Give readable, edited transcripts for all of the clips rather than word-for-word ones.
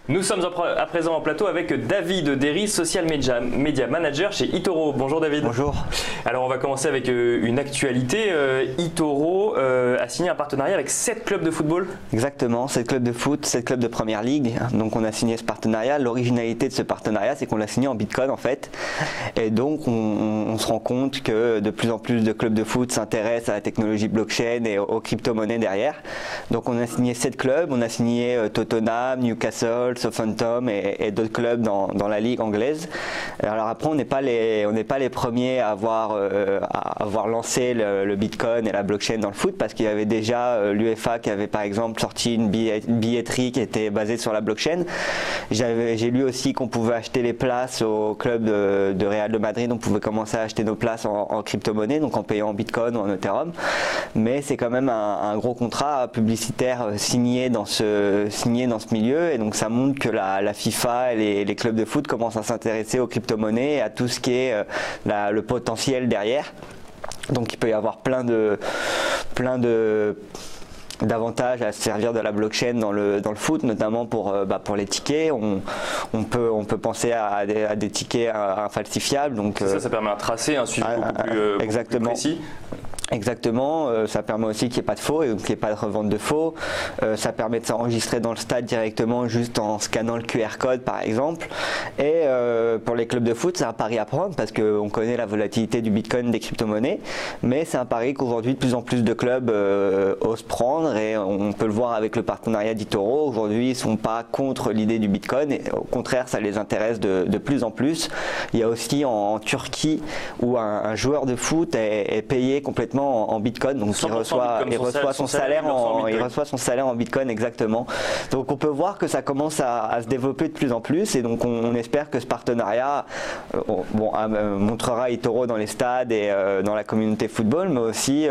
Nous sommes à présent en plateau avec David Derry, Social Media Manager chez eToro. Bonjour David. Bonjour. Alors on va commencer avec une actualité. eToro a signé un partenariat avec 7 clubs de football. Exactement, 7 clubs de foot, 7 clubs de première ligue. Donc on a signé ce partenariat. L'originalité de ce partenariat, c'est qu'on l'a signé en Bitcoin en fait. Et donc on se rend compte que de plus en plus de clubs de foot s'intéressent à la technologie blockchain et aux crypto-monnaies derrière. Donc on a signé 7 clubs, on a signé Tottenham, Newcastle, Southampton et d'autres clubs dans la ligue anglaise. Alors après on n'est pas les premiers à avoir lancé le Bitcoin et la blockchain dans le foot, parce qu'il y avait déjà l'UEFA qui avait par exemple sorti une billetterie qui était basée sur la blockchain. J'ai lu aussi qu'on pouvait acheter les places au club de Real de Madrid, on pouvait commencer à acheter nos places en crypto-monnaie, donc en payant en Bitcoin ou en Ethereum. Mais c'est quand même un gros contrat publicitaire signé dans ce milieu, et donc ça montre que la FIFA et les clubs de foot commencent à s'intéresser aux crypto-monnaies et à tout ce qui est le potentiel derrière. Donc il peut y avoir plein d'avantages à se servir de la blockchain dans le foot, notamment pour les tickets. On peut penser à des tickets infalsifiables. Donc ça permet un tracé, un suivi beaucoup plus précis. Exactement, ça permet aussi qu'il n'y ait pas de faux et qu'il n'y ait pas de revente de faux. Ça permet de s'enregistrer dans le stade directement juste en scannant le QR code par exemple. Et pour les clubs de foot, c'est un pari à prendre parce qu'on connaît la volatilité du Bitcoin, des crypto-monnaies, mais c'est un pari qu'aujourd'hui de plus en plus de clubs osent prendre, et on peut le voir avec le partenariat d'eToro. Aujourd'hui, ils ne sont pas contre l'idée du Bitcoin, et au contraire, ça les intéresse de plus en plus. Il y a aussi en Turquie où un joueur de foot est payé complètement en Bitcoin, donc il reçoit son salaire en Bitcoin, exactement. Donc on peut voir que ça commence à se développer de plus en plus, et donc on espère que ce partenariat montrera eToro dans les stades et dans la communauté football, mais aussi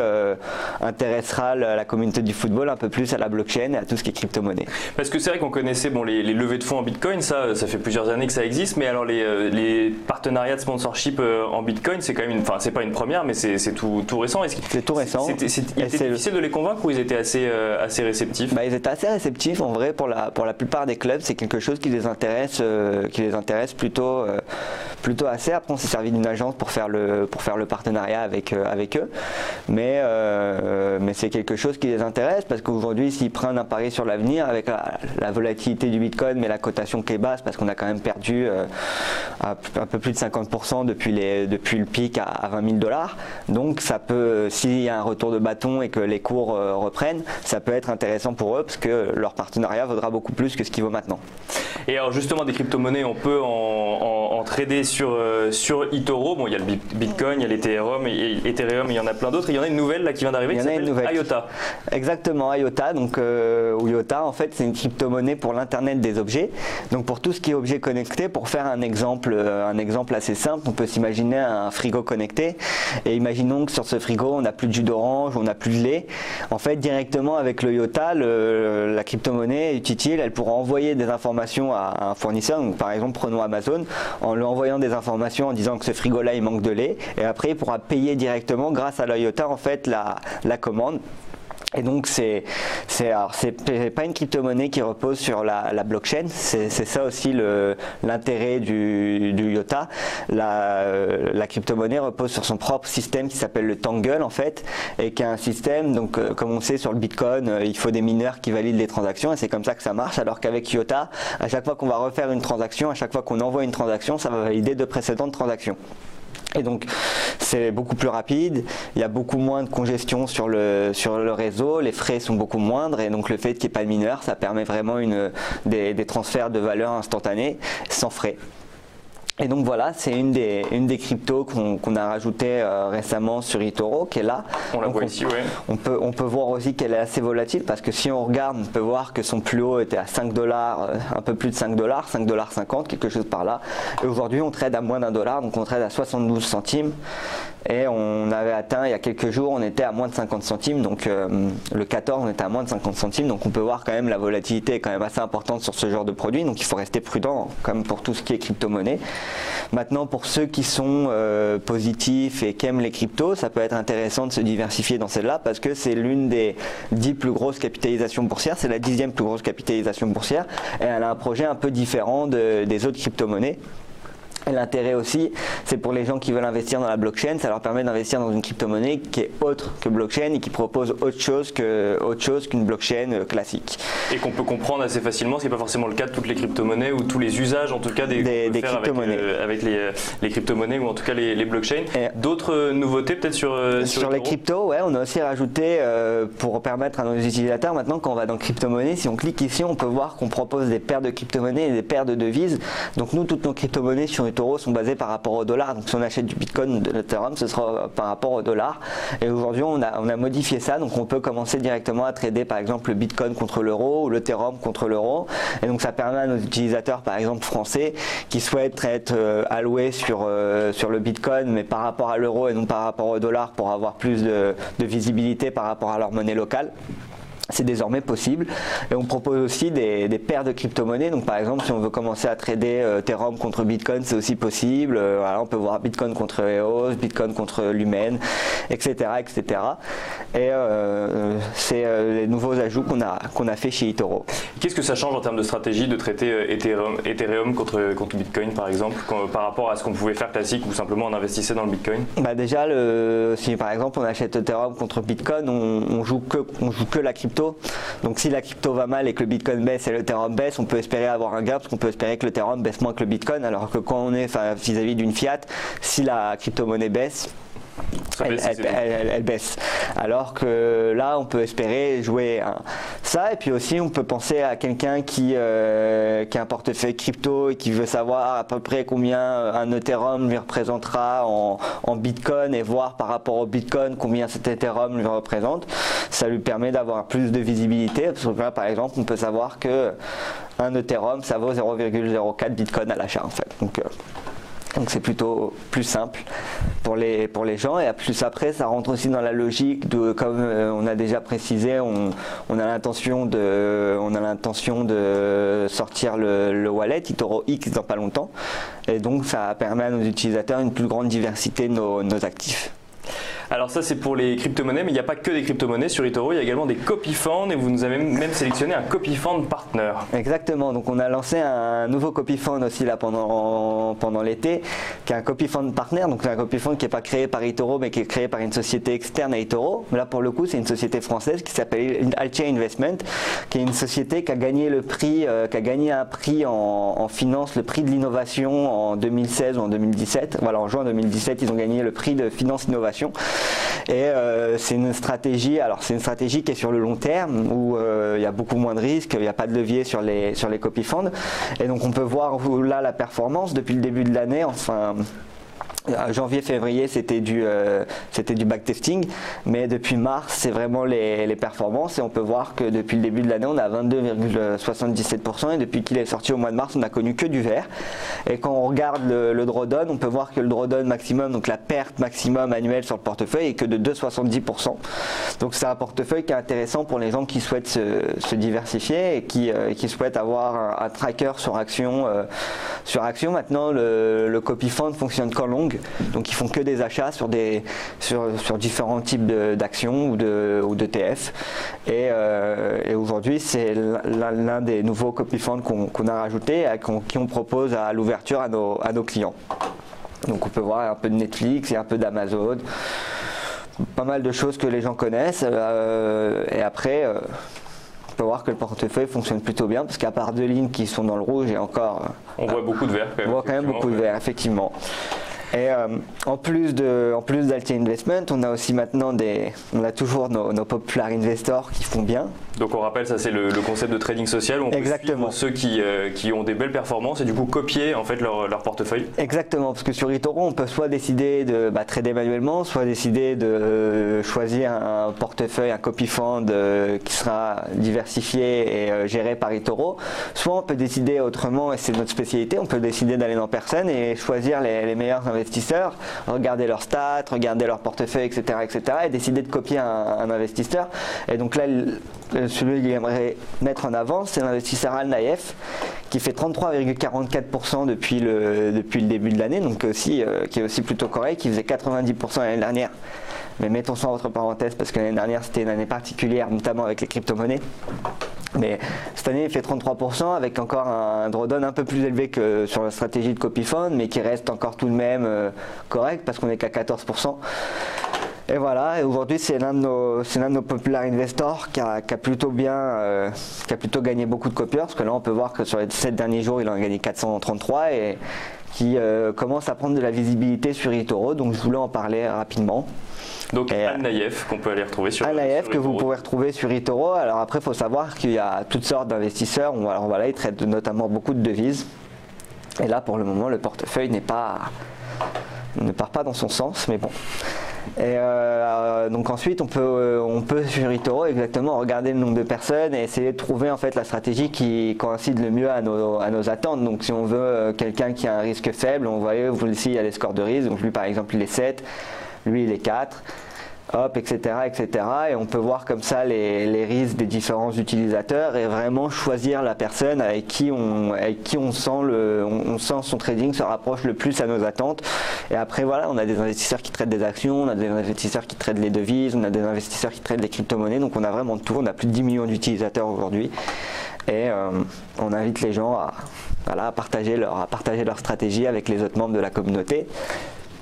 intéressera la communauté du football un peu plus à la blockchain et à tout ce qui est crypto-monnaie. Parce que c'est vrai qu'on connaissait les levées de fonds en Bitcoin, ça fait plusieurs années que ça existe, mais alors les partenariats de sponsorship en Bitcoin, c'est quand même c'est pas une première, mais c'est tout récent. C'est tout récent. Il était difficile de les convaincre, ou ils étaient assez réceptifs? Ils étaient assez réceptifs en vrai. Pour la plupart des clubs, c'est quelque chose qui les intéresse plutôt assez. Après on s'est servi d'une agence pour faire le partenariat avec eux, mais c'est quelque chose qui les intéresse, parce qu'aujourd'hui s'ils prennent un pari sur l'avenir avec la volatilité du Bitcoin, mais la cotation qui est basse, parce qu'on a quand même perdu un peu plus de 50% depuis le pic à 20 000 $. Donc ça peut, s'il y a un retour de bâton et que les cours reprennent, ça peut être intéressant pour eux, parce que leur partenariat vaudra beaucoup plus que ce qu'il vaut maintenant. Et alors justement, des crypto-monnaies, on peut en trader sur eToro. Bon, il y a le Bitcoin, il y a l'Ethereum, il y en a plein d'autres. Il y en a une nouvelle là qui vient d'arriver qui s'appelle IOTA. Exactement, IOTA. Donc IOTA, en fait, c'est une crypto-monnaie pour l'Internet des objets. Donc pour tout ce qui est objet connecté, pour faire un exemple assez simple, on peut s'imaginer un frigo connecté, et imaginons que sur ce frigo, on n'a plus de jus d'orange, on n'a plus de lait. En fait, directement avec le IOTA, la crypto-monnaie utile, elle pourra envoyer des informations à un fournisseur. Donc, par exemple, prenons Amazon, en lui envoyant des informations en disant que ce frigo-là, il manque de lait, et après, il pourra payer directement grâce à l'IOTA en fait la commande. Et donc c'est pas une crypto-monnaie qui repose sur la blockchain, c'est ça aussi l'intérêt du IOTA. La crypto-monnaie repose sur son propre système qui s'appelle le Tangle en fait, et qui est un système, donc comme on sait sur le Bitcoin, il faut des mineurs qui valident les transactions, et c'est comme ça que ça marche, alors qu'avec IOTA, à chaque fois qu'on va refaire une transaction, à chaque fois qu'on envoie une transaction, ça va valider de précédentes transactions. Et donc c'est beaucoup plus rapide, il y a beaucoup moins de congestion sur le réseau, les frais sont beaucoup moindres, et donc le fait qu'il n'y ait pas de mineurs, ça permet vraiment des transferts de valeur instantanés sans frais. Et donc voilà, c'est une des cryptos qu'on a rajouté récemment sur eToro, qui est là. On la voit ici, oui. On peut voir aussi qu'elle est assez volatile, parce que si on regarde, on peut voir que son plus haut était à 5 $, un peu plus de 5 $, 5,50 $, quelque chose par là. Et aujourd'hui, on trade à moins d'1 $, donc on trade à 72 centimes. et on avait atteint il y a quelques jours, on était à moins de 50 centimes, donc le 14 on était à moins de 50 centimes, donc on peut voir quand même la volatilité est quand même assez importante sur ce genre de produit, donc il faut rester prudent comme pour tout ce qui est crypto-monnaie. Maintenant, pour ceux qui sont positifs et qui aiment les cryptos, ça peut être intéressant de se diversifier dans celle-là parce que c'est l'une des 10 plus grosses capitalisations boursières, c'est la 10e plus grosse capitalisation boursière et elle a un projet un peu différent des autres crypto-monnaies. L'intérêt aussi, c'est pour les gens qui veulent investir dans la blockchain, ça leur permet d'investir dans une crypto-monnaie qui est autre que blockchain et qui propose autre chose qu'une blockchain classique. Et qu'on peut comprendre assez facilement, ce qui n'est pas forcément le cas de toutes les crypto-monnaies ou tous les usages en tout cas des crypto-monnaies. Avec les crypto-monnaies ou en tout cas les blockchains. D'autres nouveautés peut-être sur les cryptos, ouais, on a aussi rajouté pour permettre à nos utilisateurs maintenant quand on va dans crypto-monnaie, si on clique ici, on peut voir qu'on propose des paires de crypto-monnaies et des paires de devises. Donc nous, toutes nos crypto-monnaies sur eToro sont basés par rapport au dollar, donc si on achète du Bitcoin ou de l'Ethereum, ce sera par rapport au dollar. Et aujourd'hui, on a modifié ça, donc on peut commencer directement à trader par exemple le Bitcoin contre l'euro ou l'Ethereum contre l'euro. Et donc ça permet à nos utilisateurs, par exemple français, qui souhaitent être alloués sur le Bitcoin, mais par rapport à l'euro et non par rapport au dollar, pour avoir plus de visibilité par rapport à leur monnaie locale. C'est désormais possible et on propose aussi des paires de crypto-monnaies. Donc par exemple, si on veut commencer à trader Ethereum contre Bitcoin, c'est aussi possible. Voilà, on peut voir Bitcoin contre EOS, Bitcoin contre Lumen, etc., etc. Et c'est les nouveaux ajouts qu'on a fait chez eToro. Qu'est-ce que ça change en termes de stratégie de traiter Ethereum contre Bitcoin par exemple, par rapport à ce qu'on pouvait faire classique ou simplement on investissait dans le Bitcoin? Déjà, si par exemple on achète Ethereum contre Bitcoin, on joue que la crypto. Donc si la crypto va mal et que le Bitcoin baisse et l'Ethereum baisse, on peut espérer avoir un gain parce qu'on peut espérer que l'Ethereum baisse moins que le Bitcoin, alors que quand on est vis-à-vis d'une fiat, si la crypto-monnaie baisse, elle baisse. Alors que là, on peut espérer jouer ça. Et puis aussi, on peut penser à quelqu'un qui a un portefeuille crypto et qui veut savoir à peu près combien un Ethereum lui représentera en Bitcoin et voir par rapport au Bitcoin combien cet Ethereum lui représente. Ça lui permet d'avoir plus de visibilité. Parce que là, par exemple, on peut savoir que un Ethereum, ça vaut 0,04 Bitcoin à l'achat en fait. Donc c'est plutôt plus simple pour les gens et plus après ça rentre aussi dans la logique de, comme on a déjà précisé, on a l'intention de sortir le wallet eToro X dans pas longtemps et donc ça permet à nos utilisateurs une plus grande diversité de nos actifs. Alors ça c'est pour les crypto-monnaies, mais il n'y a pas que des crypto-monnaies sur eToro, il y a également des copy funds et vous nous avez même sélectionné un copy fund partner. Exactement, donc on a lancé un nouveau copy fund aussi là pendant l'été, qui est un copy fund partner, donc c'est un copy fund qui n'est pas créé par eToro mais qui est créé par une société externe à eToro. Là pour le coup c'est une société française qui s'appelle Altia Investment, qui est une société qui a gagné un prix en finance, le prix de l'innovation en 2016 ou en 2017. Voilà, en juin 2017 ils ont gagné le prix de finance innovation. Et c'est une stratégie qui est sur le long terme où il y a beaucoup moins de risques, il n'y a pas de levier sur les copy funds. Et donc on peut voir là la performance depuis le début de l'année, enfin janvier-février c'était du backtesting, mais depuis mars c'est vraiment les performances et on peut voir que depuis le début de l'année on a 22,77% et depuis qu'il est sorti au mois de mars on n'a connu que du vert. Et quand on regarde le drawdown, on peut voir que le drawdown maximum, donc la perte maximum annuelle sur le portefeuille est que de 2,70%. Donc c'est un portefeuille qui est intéressant pour les gens qui souhaitent se diversifier et qui souhaitent avoir un tracker sur action. Maintenant le copy fund fonctionne qu'en long. Donc ils font que des achats sur différents types d'actions ou d'ETF. Et aujourd'hui c'est l'un des nouveaux copy funds qu'on a rajouté, qui on propose à l'ouverture à nos clients. Donc on peut voir un peu de Netflix et un peu d'Amazon, pas mal de choses que les gens connaissent. Et après on peut voir que le portefeuille fonctionne plutôt bien parce qu'à part 2 lignes qui sont dans le rouge et encore on voit beaucoup de vert on voit quand même beaucoup de vert effectivement. Et en plus d'Altia Investment, on a aussi maintenant on a toujours nos Popular Investors qui font bien. Donc on rappelle, ça c'est le concept de trading social où on peut suivre ceux qui ont des belles performances et du coup copier en fait leur portefeuille. Exactement, parce que sur eToro on peut soit décider de trader manuellement, soit décider de choisir un portefeuille, un copy fund qui sera diversifié et géré par eToro, soit on peut décider autrement et c'est notre spécialité, on peut décider d'aller dans personne et choisir les meilleurs investisseurs investisseurs, regarder leurs stats, regarder leur portefeuille, etc., et décider de copier un investisseur. Et donc là, celui qu'il aimerait mettre en avant, c'est l'investisseur Al Nayef, qui fait 33,44% depuis le début de l'année, donc qui est aussi plutôt correct, qui faisait 90% l'année dernière. Mais mettons ça entre parenthèses parce que l'année dernière c'était une année particulière, notamment avec les crypto-monnaies. Mais cette année il fait 33% avec encore un drawdown un peu plus élevé que sur la stratégie de Copyfund, mais qui reste encore tout de même correct parce qu'on n'est qu'à 14%. Et voilà, et aujourd'hui c'est l'un de nos popular investors qui a plutôt gagné beaucoup de copieurs, parce que là on peut voir que sur les 7 derniers jours il en a gagné 433 et qui commence à prendre de la visibilité sur eToro, donc je voulais en parler rapidement. Donc Al Nayef qu'on peut aller retrouver sur Al Nayef que vous pouvez retrouver sur eToro. Alors après il faut savoir qu'il y a toutes sortes d'investisseurs, alors voilà, ils traitent notamment beaucoup de devises. Et là pour le moment le portefeuille ne part pas dans son sens, mais bon. Et donc ensuite on peut sur eToro exactement regarder le nombre de personnes et essayer de trouver en fait la stratégie qui coïncide le mieux à nos attentes. Donc si on veut quelqu'un qui a un risque faible, on voit ici il y a les scores de risque, donc lui par exemple il est 7, lui il est 4, hop, etc., et on peut voir comme ça les risques des différents utilisateurs et vraiment choisir la personne avec qui on sent son trading se rapproche le plus à nos attentes. Et après voilà, on a des investisseurs qui traitent des actions, on a des investisseurs qui traitent les devises, on a des investisseurs qui traitent les crypto-monnaies, donc on a vraiment de tout, on a plus de 10 millions d'utilisateurs aujourd'hui et on invite les gens à partager leur stratégie avec les autres membres de la communauté.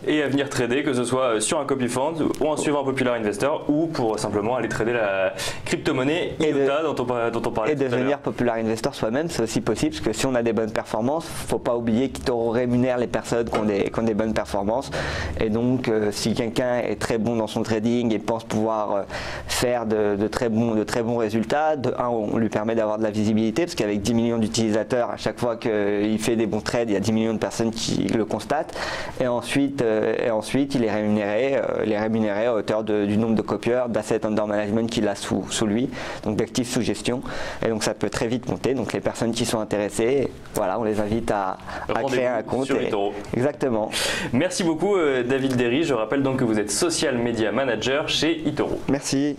Et à venir trader, que ce soit sur un Copyfund ou en suivant un Popular Investor ou pour simplement aller trader la crypto-monnaie IOTA dont on parlait tout à l'heure. Et devenir Popular Investor soi-même, c'est aussi possible parce que si on a des bonnes performances, il ne faut pas oublier qu'eToro rémunère les personnes qui ont des bonnes performances. Et donc si quelqu'un est très bon dans son trading et pense pouvoir faire de très bons résultats, on lui permet d'avoir de la visibilité parce qu'avec 10 millions d'utilisateurs, à chaque fois qu'il fait des bons trades, il y a 10 millions de personnes qui le constatent. Et ensuite il est rémunéré à hauteur du nombre de copieurs, d'assets under management qu'il a sous lui, donc d'actifs sous gestion. Et donc ça peut très vite monter. Donc les personnes qui sont intéressées, voilà, on les invite à créer un compte. Sur eToro. Exactement. Merci beaucoup David Derry. Je rappelle donc que vous êtes Social Media Manager chez eToro. Merci.